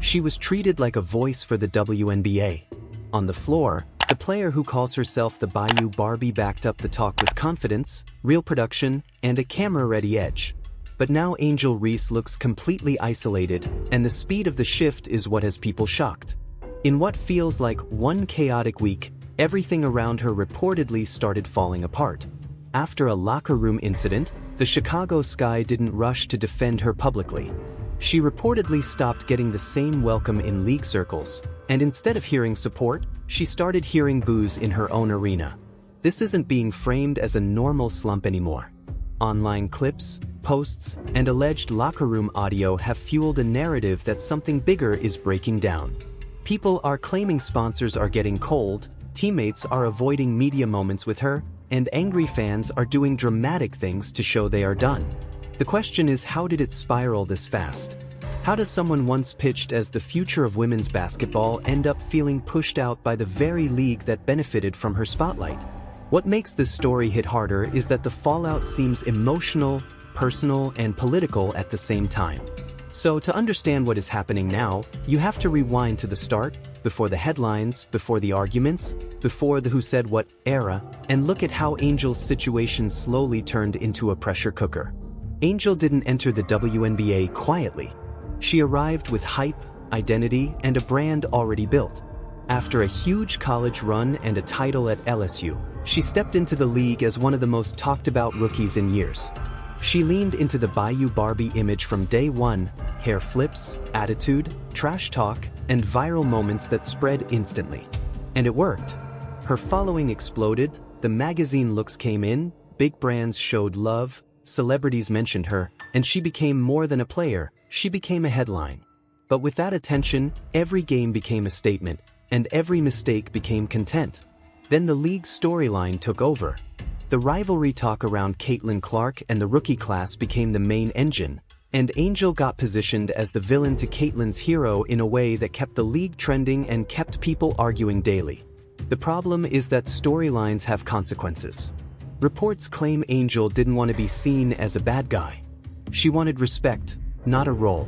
She was treated like a voice for the WNBA. On the floor, the player who calls herself the Bayou Barbie backed up the talk with confidence, real production, and a camera-ready edge. But now Angel Reese looks completely isolated, and the speed of the shift is what has people shocked. In what feels like one chaotic week, everything around her reportedly started falling apart. After a locker room incident, the Chicago Sky didn't rush to defend her publicly. She reportedly stopped getting the same welcome in league circles, and instead of hearing support, she started hearing boos in her own arena. This isn't being framed as a normal slump anymore. Online clips, posts, and alleged locker room audio have fueled a narrative that something bigger is breaking down. People are claiming sponsors are getting cold, teammates are avoiding media moments with her, and angry fans are doing dramatic things to show they are done. The question is, how did it spiral this fast? How does someone once pitched as the future of women's basketball end up feeling pushed out by the very league that benefited from her spotlight? What makes this story hit harder is that the fallout seems emotional, personal, and political at the same time. So to understand what is happening now, you have to rewind to the start, before the headlines, before the arguments, before the who said what era, and look at how Angel's situation slowly turned into a pressure cooker. Angel didn't enter the WNBA quietly. She arrived with hype, identity, and a brand already built. After a huge college run and a title at LSU, she stepped into the league as one of the most talked about rookies in years. She leaned into the Bayou Barbie image from day one: hair flips, attitude, trash talk, and viral moments that spread instantly. And it worked. Her following exploded, the magazine looks came in, big brands showed love, celebrities mentioned her, and she became more than a player, she became a headline. But with that attention, every game became a statement, and every mistake became content. Then the league's storyline took over. The rivalry talk around Caitlin Clark and the rookie class became the main engine, and Angel got positioned as the villain to Caitlin's hero in a way that kept the league trending and kept people arguing daily. The problem is that storylines have consequences. Reports claim Angel didn't want to be seen as a bad guy. She wanted respect, not a role.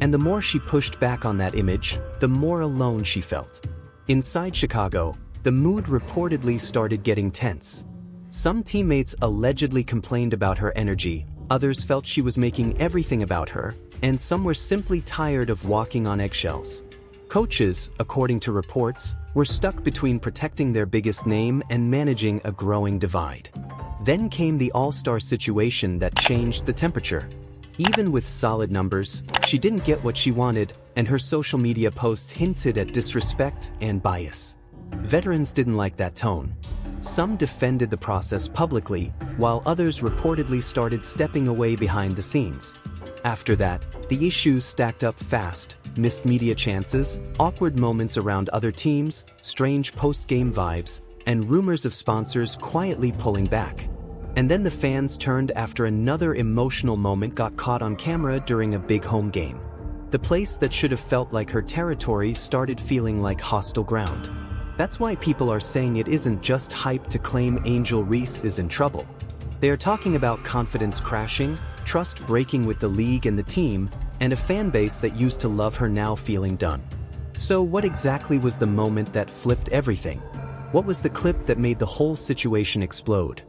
And the more she pushed back on that image, the more alone she felt. Inside Chicago, the mood reportedly started getting tense. Some teammates allegedly complained about her energy, others felt she was making everything about her, and some were simply tired of walking on eggshells. Coaches, according to reports, were stuck between protecting their biggest name and managing a growing divide. Then came the all-star situation that changed the temperature. Even with solid numbers, she didn't get what she wanted, and her social media posts hinted at disrespect and bias. Veterans didn't like that tone. Some defended the process publicly, while others reportedly started stepping away behind the scenes. After that, the issues stacked up fast: missed media chances, awkward moments around other teams, strange post-game vibes, and rumors of sponsors quietly pulling back. And then the fans turned after another emotional moment got caught on camera during a big home game. The place that should have felt like her territory started feeling like hostile ground. That's why people are saying it isn't just hype to claim Angel Reese is in trouble. They are talking about confidence crashing, trust breaking with the league and the team, and a fan base that used to love her now feeling done. So what exactly was the moment that flipped everything? What was the clip that made the whole situation explode?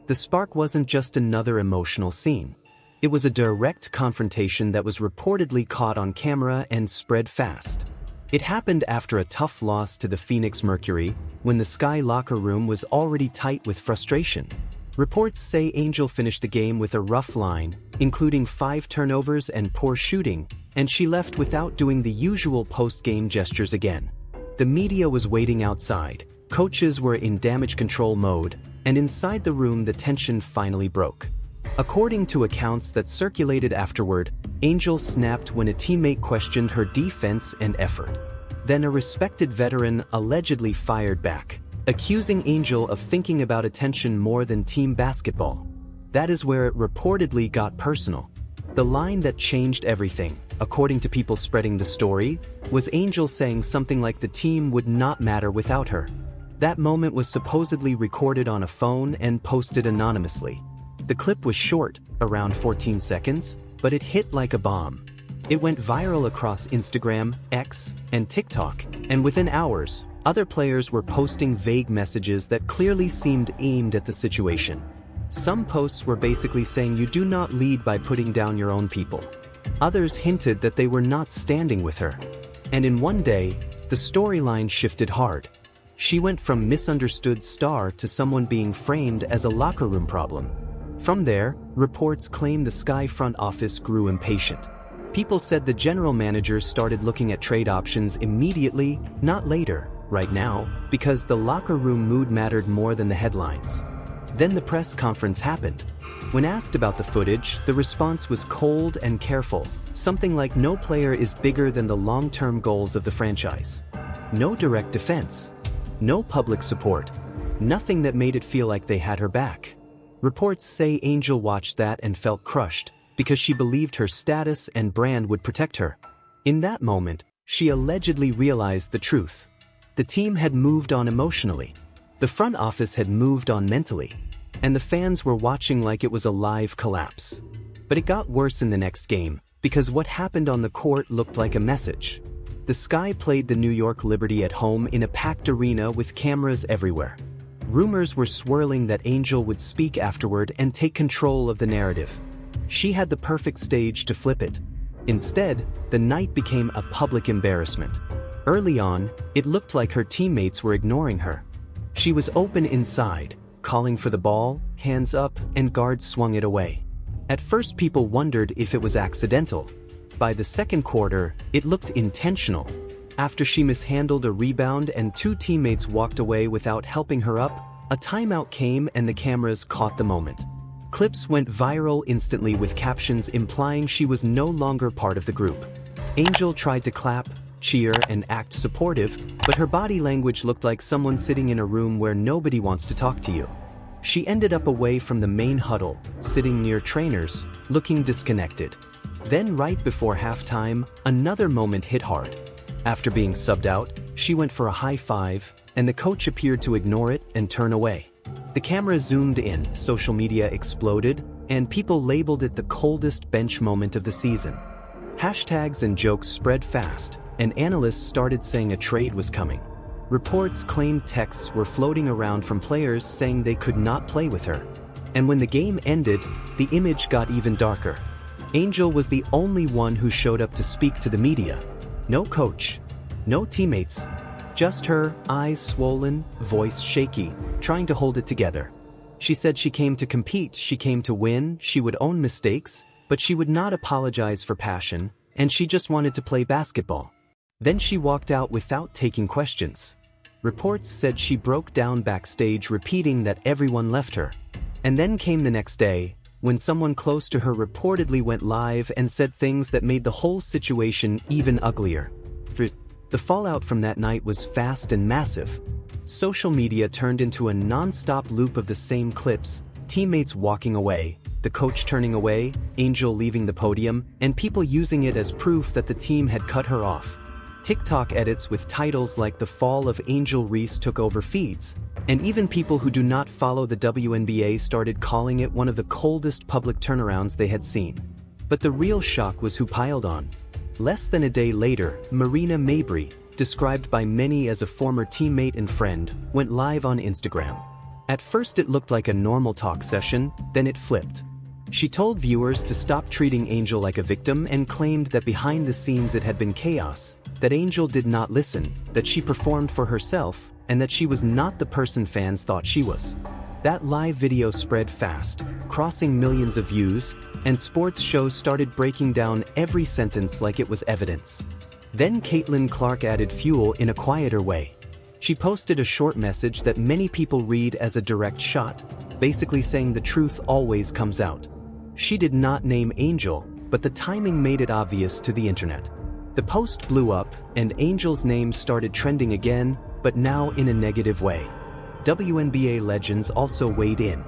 The spark wasn't just another emotional scene. It was a direct confrontation that was reportedly caught on camera and spread fast. It happened after a tough loss to the Phoenix Mercury, when the Sky locker room was already tight with frustration. Reports say Angel finished the game with a rough line, including 5 turnovers and poor shooting, and she left without doing the usual post-game gestures again. The media was waiting outside, coaches were in damage control mode, and inside the room the tension finally broke. According to accounts that circulated afterward, Angel snapped when a teammate questioned her defense and effort. Then a respected veteran allegedly fired back, accusing Angel of thinking about attention more than team basketball. That is where it reportedly got personal. The line that changed everything, according to people spreading the story, was Angel saying something like the team would not matter without her. That moment was supposedly recorded on a phone and posted anonymously. The clip was short, around 14 seconds, but it hit like a bomb. It went viral across Instagram, X, and TikTok, and within hours, other players were posting vague messages that clearly seemed aimed at the situation. Some posts were basically saying you do not lead by putting down your own people. Others hinted that they were not standing with her. And in one day, the storyline shifted hard. She went from misunderstood star to someone being framed as a locker room problem. From there, reports claimed the Sky front office grew impatient. People said the general managers started looking at trade options immediately, not later, right now, because the locker room mood mattered more than the headlines. Then the press conference happened. When asked about the footage, the response was cold and careful, something like no player is bigger than the long-term goals of the franchise. No direct defense. No public support. Nothing that made it feel like they had her back. Reports say Angel watched that and felt crushed, because she believed her status and brand would protect her. In that moment, she allegedly realized the truth. The team had moved on emotionally. The front office had moved on mentally. And the fans were watching like it was a live collapse. But it got worse in the next game, because what happened on the court looked like a message. The Sky played the New York Liberty at home in a packed arena with cameras everywhere. Rumors were swirling that Angel would speak afterward and take control of the narrative. She had the perfect stage to flip it. Instead, the night became a public embarrassment. Early on, it looked like her teammates were ignoring her. She was open inside, calling for the ball, hands up, and guards swung it away. At first people wondered if it was accidental. By the second quarter, it looked intentional. After she mishandled a rebound and two teammates walked away without helping her up, a timeout came and the cameras caught the moment. Clips went viral instantly with captions implying she was no longer part of the group. Angel tried to clap, cheer, and act supportive, but her body language looked like someone sitting in a room where nobody wants to talk to you. She ended up away from the main huddle, sitting near trainers, looking disconnected. Then right before halftime, another moment hit hard. After being subbed out, she went for a high five, and the coach appeared to ignore it and turn away. The camera zoomed in, social media exploded, and people labeled it the coldest bench moment of the season. Hashtags and jokes spread fast, and analysts started saying a trade was coming. Reports claimed texts were floating around from players saying they could not play with her. And when the game ended, the image got even darker. Angel was the only one who showed up to speak to the media. No coach, no teammates, just her, eyes swollen, voice shaky, trying to hold it together. She said she came to compete, she came to win, she would own mistakes, but she would not apologize for passion, and she just wanted to play basketball. Then she walked out without taking questions. Reports said she broke down backstage, repeating that everyone left her. And then came the next day, when someone close to her reportedly went live and said things that made the whole situation even uglier. The fallout from that night was fast and massive. Social media turned into a non-stop loop of the same clips, teammates walking away, the coach turning away, Angel leaving the podium, and people using it as proof that the team had cut her off. TikTok edits with titles like "The Fall of Angel Reese" took over feeds, and even people who do not follow the WNBA started calling it one of the coldest public turnarounds they had seen. But the real shock was who piled on. Less than a day later, Marina Mabrey, described by many as a former teammate and friend, went live on Instagram. At first it looked like a normal talk session, then it flipped. She told viewers to stop treating Angel like a victim and claimed that behind the scenes it had been chaos, that Angel did not listen, that she performed for herself, and that she was not the person fans thought she was. That live video spread fast, crossing millions of views, and sports shows started breaking down every sentence like it was evidence. Then Caitlin Clark added fuel in a quieter way. She posted a short message that many people read as a direct shot, basically saying the truth always comes out. She did not name Angel, but the timing made it obvious to the internet. The post blew up, and Angel's name started trending again, but now in a negative way. WNBA legends also weighed in.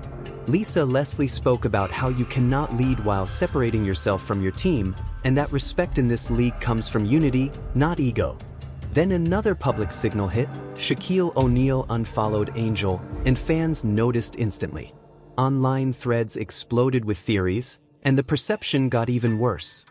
Lisa Leslie spoke about how you cannot lead while separating yourself from your team, and that respect in this league comes from unity, not ego. Then another public signal hit, Shaquille O'Neal unfollowed Angel, and fans noticed instantly. Online threads exploded with theories, and the perception got even worse.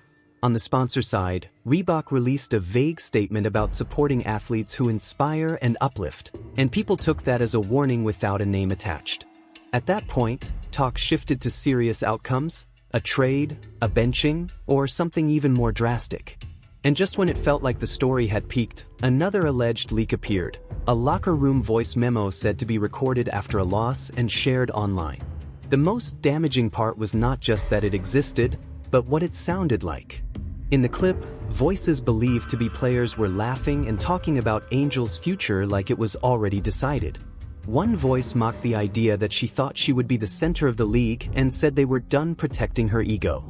On the sponsor side, Reebok released a vague statement about supporting athletes who inspire and uplift, and people took that as a warning without a name attached. At that point, talk shifted to serious outcomes, a trade, a benching, or something even more drastic. And just when it felt like the story had peaked, another alleged leak appeared. A locker room voice memo said to be recorded after a loss and shared online. The most damaging part was not just that it existed, but what it sounded like. In the clip, voices believed to be players were laughing and talking about Angel's future like it was already decided. One voice mocked the idea that she thought she would be the center of the league and said they were done protecting her ego.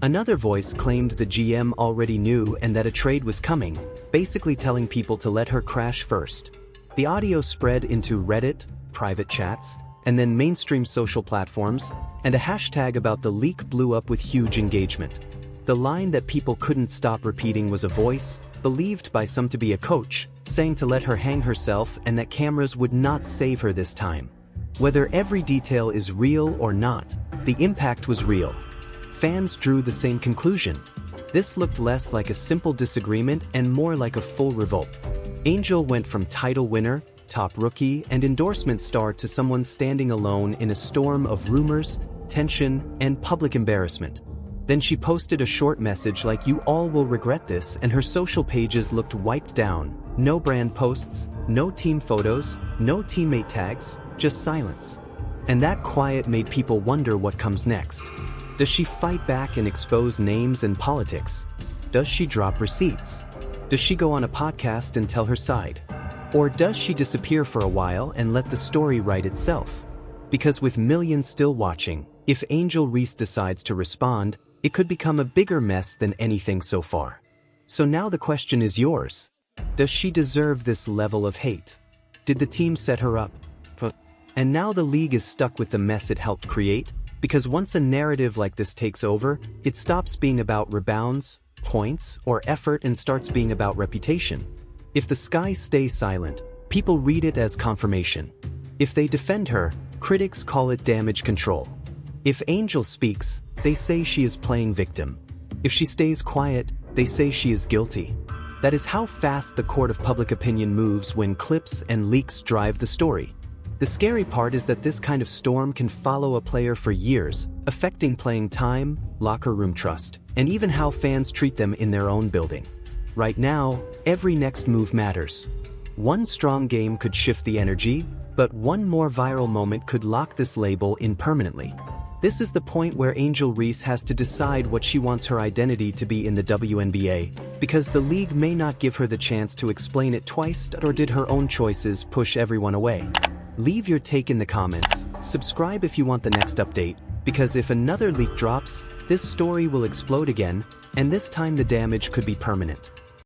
Another voice claimed the GM already knew and that a trade was coming, basically telling people to let her crash first. The audio spread into Reddit, private chats, and then mainstream social platforms, and a hashtag about the leak blew up with huge engagement. The line that people couldn't stop repeating was a voice, believed by some to be a coach, saying to let her hang herself and that cameras would not save her this time. Whether every detail is real or not, the impact was real. Fans drew the same conclusion. This looked less like a simple disagreement and more like a full revolt. Angel went from title winner, top rookie, and endorsement star to someone standing alone in a storm of rumors, tension, and public embarrassment. Then she posted a short message like "You all will regret this," and her social pages looked wiped down. No brand posts, no team photos, no teammate tags, just silence. And that quiet made people wonder what comes next. Does she fight back and expose names and politics? Does she drop receipts? Does she go on a podcast and tell her side? Or does she disappear for a while and let the story write itself? Because with millions still watching, if Angel Reese decides to respond, it could become a bigger mess than anything so far. So now the question is yours. Does she deserve this level of hate? Did the team set her up? And now the league is stuck with the mess it helped create, because once a narrative like this takes over, it stops being about rebounds, points, or effort and starts being about reputation. If the Sky stays silent, people read it as confirmation. If they defend her, critics call it damage control. If Angel speaks, they say she is playing victim. If she stays quiet, they say she is guilty. That is how fast the court of public opinion moves when clips and leaks drive the story. The scary part is that this kind of storm can follow a player for years, affecting playing time, locker room trust, and even how fans treat them in their own building. Right now, every next move matters. One strong game could shift the energy, but one more viral moment could lock this label in permanently. This is the point where Angel Reese has to decide what she wants her identity to be in the WNBA, because the league may not give her the chance to explain it twice, or did her own choices push everyone away? Leave your take in the comments, subscribe if you want the next update, because if another leak drops, this story will explode again, and this time the damage could be permanent.